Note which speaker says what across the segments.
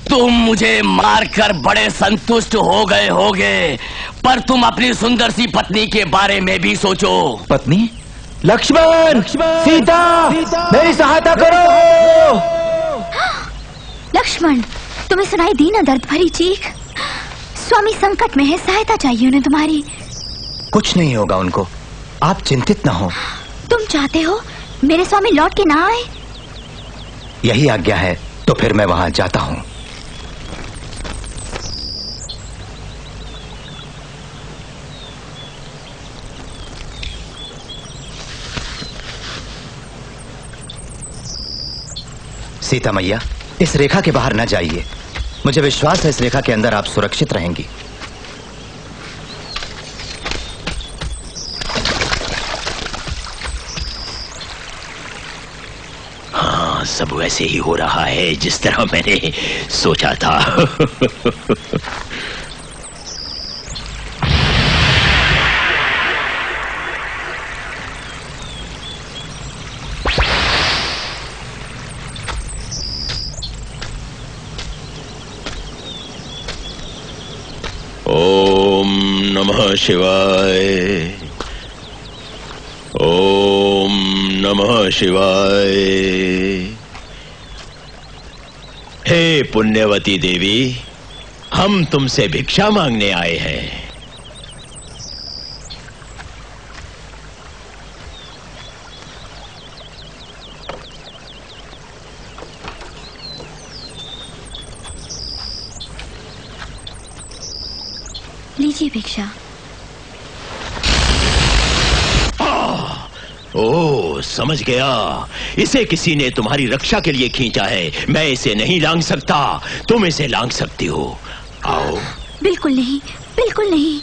Speaker 1: तुम मुझे मारकर बड़े संतुष्ट हो गए होगे, पर तुम अपनी सुंदर सी पत्नी के बारे में भी सोचो।
Speaker 2: पत्नी? लक्ष्मण, सीता, मेरी सहायता करो।
Speaker 3: लक्ष्मण, तुम्हें सुनाई दी ना दर्द भरी चीख? स्वामी संकट में है, सहायता चाहिए उन्हें तुम्हारी।
Speaker 2: कुछ नहीं होगा उनको, आप चिंतित ना हो।
Speaker 3: तुम चाहते हो मेरे स्वामी लौट के ना आए?
Speaker 2: यही आज्ञा है तो फिर मैं वहां जाता हूं। सीता मैया, इस रेखा के बाहर न जाइए। मुझे विश्वास है इस रेखा के अंदर आप सुरक्षित रहेंगी।
Speaker 4: हाँ, सब वैसे ही हो रहा है जिस तरह मैंने सोचा था। ओम नमः शिवाय, ओम नमः शिवाय। हे पुण्यवती देवी, हम तुमसे भिक्षा मांगने आए हैं।
Speaker 3: लीजिए भिक्षा।
Speaker 4: ओ, समझ गया, इसे किसी ने तुम्हारी रक्षा के लिए खींचा है। मैं इसे नहीं लांघ सकता, तुम इसे लांघ सकती हो। आओ।
Speaker 3: बिल्कुल नहीं, बिल्कुल नहीं।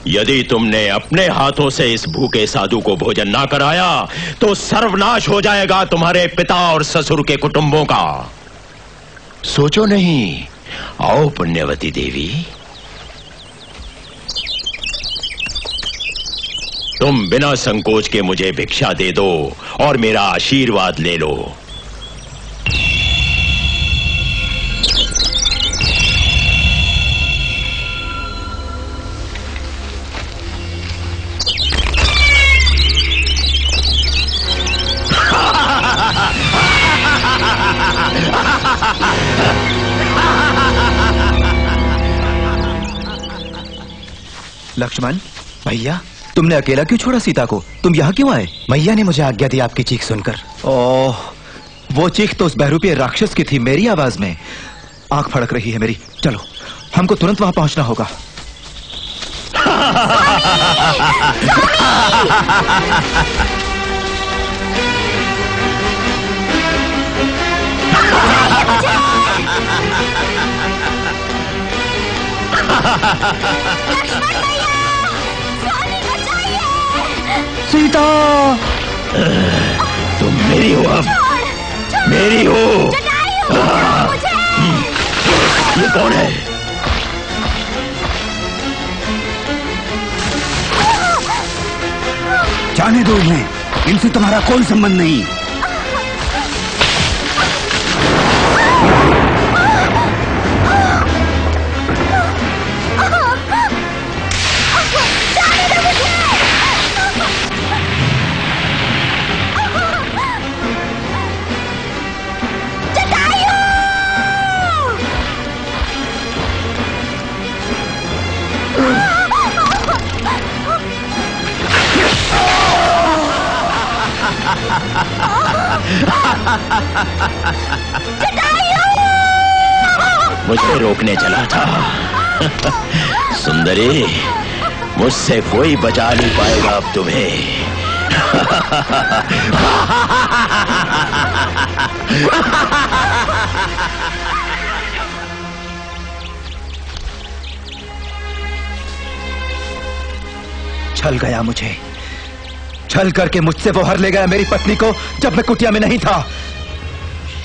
Speaker 4: यदि तुमने अपने हाथों से इस भूखे साधु को भोजन ना कराया तो सर्वनाश हो जाएगा तुम्हारे पिता और ससुर के कुटुंबों का। सोचो नहीं। आओ पुण्यवती देवी, तुम बिना संकोच के मुझे भिक्षा दे दो और मेरा आशीर्वाद ले लो।
Speaker 2: लक्ष्मण भैया, तुमने अकेला क्यों छोड़ा सीता को? तुम यहाँ क्यों आए? मैया ने मुझे आज्ञा दी आपकी चीख सुनकर। ओह, वो चीख तो उस बहरूपीय राक्षस की थी, मेरी आवाज में। आंख फड़क रही है मेरी। चलो, हमको तुरंत वहां पहुंचना होगा। सीता,
Speaker 4: तुम मेरी हो, अब मेरी हो। ये कौन है?
Speaker 5: जाने दो इन्हें, इनसे तुम्हारा कोई संबंध नहीं।
Speaker 4: मुझे रोकने चला था। सुंदरी, मुझसे कोई बचा नहीं पाएगा अब तुम्हें।
Speaker 2: छल गया मुझे, छल करके मुझसे वो हर ले गया मेरी पत्नी को जब मैं कुटिया में नहीं था।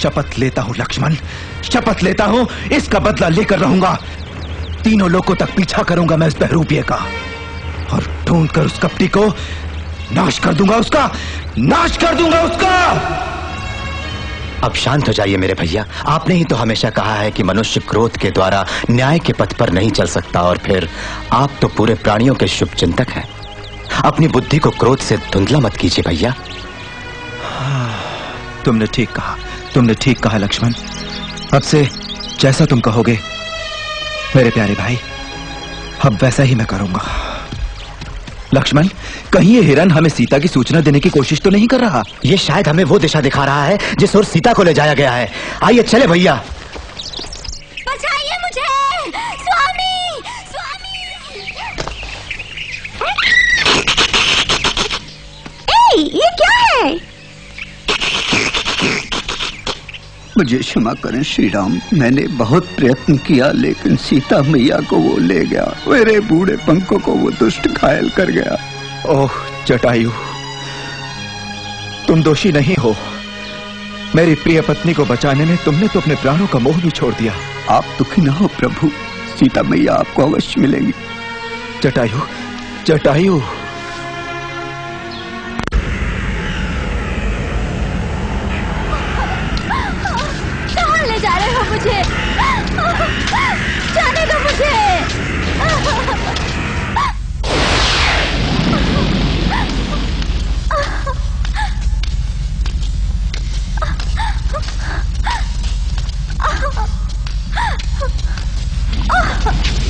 Speaker 2: शपथ लेता हूं लक्ष्मण, शपथ लेता हूं, इसका बदला लेकर रहूंगा। तीनों लोगों तक पीछा करूंगा मैं इस बहरूपिये का, और ढूंढ कर उस कपटी को नाश कर दूंगा, उसका नाश कर दूंगा उसका। अब शांत हो जाइए मेरे भैया। आपने ही तो हमेशा कहा है कि मनुष्य क्रोध के द्वारा न्याय के पथ पर नहीं चल सकता, और फिर आप तो पूरे प्राणियों के शुभ चिंतक हैं। अपनी बुद्धि को क्रोध से धुंधला मत कीजिए भैया।
Speaker 6: तुमने ठीक कहा, तुमने ठीक कहा लक्ष्मण। अब से जैसा तुम कहोगे मेरे प्यारे भाई, अब वैसा ही मैं करूंगा। लक्ष्मण, कहीं ये हिरन हमें सीता की सूचना देने की कोशिश तो नहीं कर रहा?
Speaker 2: ये शायद हमें वो दिशा दिखा रहा है जिस ओर सीता को ले जाया गया है। आइए चले भैया।
Speaker 3: बचाइए मुझे स्वामी, स्वामी। ये क्या है?
Speaker 5: मुझे क्षमा करें श्री राम, मैंने बहुत प्रयत्न किया लेकिन सीता मैया को वो ले गया। मेरे बूढ़े पंखों को वो दुष्ट घायल कर गया।
Speaker 6: ओह जटायु, तुम दोषी नहीं हो। मेरी प्रिय पत्नी को बचाने में तुमने तो अपने प्राणों का मोह भी छोड़ दिया।
Speaker 5: आप दुखी न हो प्रभु, सीता मैया आपको अवश्य मिलेंगी।
Speaker 6: जटायु, जटायु।
Speaker 3: कहाँ ले जा रहे हो मुझे? जाने दो मुझे।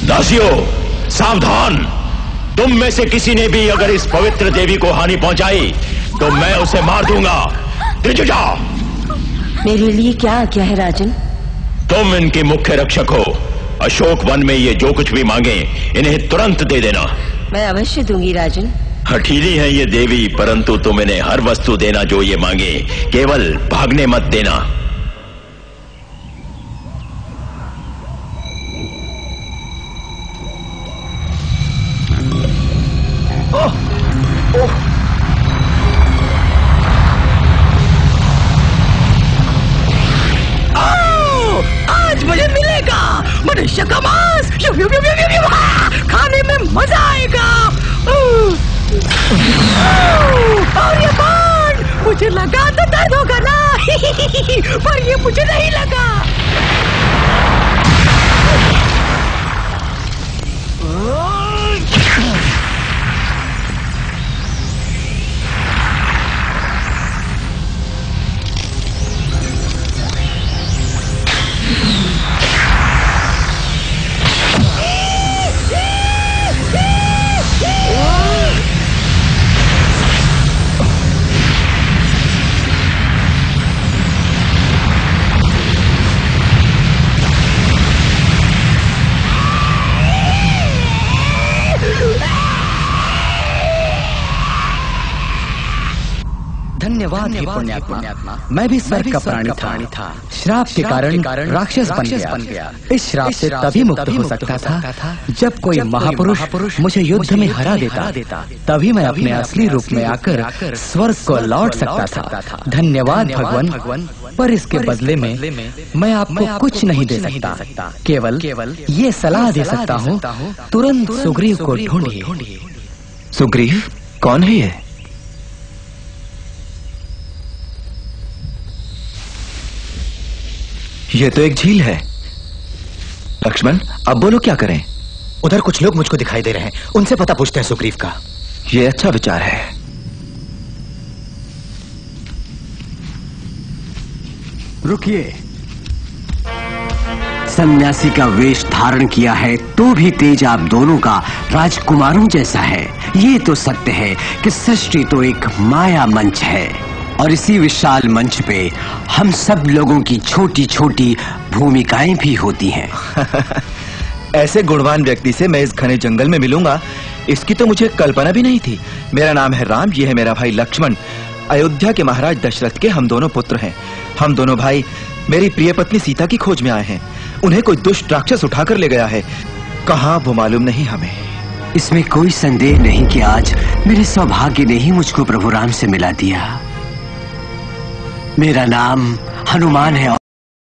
Speaker 4: दासियों सावधान, तुम में से किसी ने भी अगर इस पवित्र देवी को हानि पहुंचाई तो मैं उसे मार दूंगा। त्रिजुजा,
Speaker 7: मेरे लिए क्या आज्ञा है राजन?
Speaker 4: तुम इनके मुख्य रक्षक हो। अशोक वन में ये जो कुछ भी मांगे इन्हें तुरंत दे देना।
Speaker 7: मैं अवश्य दूंगी राजन।
Speaker 4: हठीली है ये देवी, परंतु तुम इन्हें हर वस्तु देना जो ये मांगे, केवल भागने मत देना।
Speaker 1: आज मुझे मिलेगा मनुष्य का मांस। खाने में मजा आएगा। और ये बाण, मुझे लगा तो दर्द होगा ना, पर ये मुझे नहीं लगा।
Speaker 8: धन्यवाद हे पुण्यात्मा, मैं भी स्वर्ग का प्राणी था। श्राप के कारण राक्षस बन गया। इस श्राप से तभी मुक्त हो सकता था जब कोई महापुरुष मुझे युद्ध में हरा देता, तभी मैं अपने असली रूप में आकर स्वर्ग को लौट सकता था। धन्यवाद भगवान, पर इसके बदले में मैं आपको कुछ नहीं दे सकता। केवल ये सलाह दे सकता हूँ, तुरंत सुग्रीव को ढूंढिए।
Speaker 6: सुग्रीव? कौन है ये? ये तो एक झील है। लक्ष्मण, अब बोलो क्या करें?
Speaker 2: उधर कुछ लोग मुझको दिखाई दे रहे हैं, उनसे पता पूछते हैं सुग्रीव का।
Speaker 6: ये अच्छा विचार है।
Speaker 5: रुकिए, सन्यासी का वेश धारण किया है तो भी तेज आप दोनों का राजकुमारों जैसा है। ये तो सत्य है कि सृष्टि तो एक माया मंच है, और इसी विशाल मंच पे हम सब लोगों की छोटी छोटी भूमिकाएं भी होती हैं।
Speaker 6: ऐसे गुणवान व्यक्ति से मैं इस घने जंगल में मिलूंगा, इसकी तो मुझे कल्पना भी नहीं थी। मेरा नाम है राम, ये है मेरा भाई लक्ष्मण। अयोध्या के महाराज दशरथ के हम दोनों पुत्र हैं। हम दोनों भाई मेरी प्रिय पत्नी सीता की खोज में आए हैं। उन्हें कोई दुष्ट राक्षस उठाकर ले गया है, कहाँ वो मालूम नहीं हमें।
Speaker 5: इसमें कोई संदेह नहीं कि आज मेरे सौभाग्य ने ही मुझको प्रभु राम से मिला दिया। मेरा नाम हनुमान है।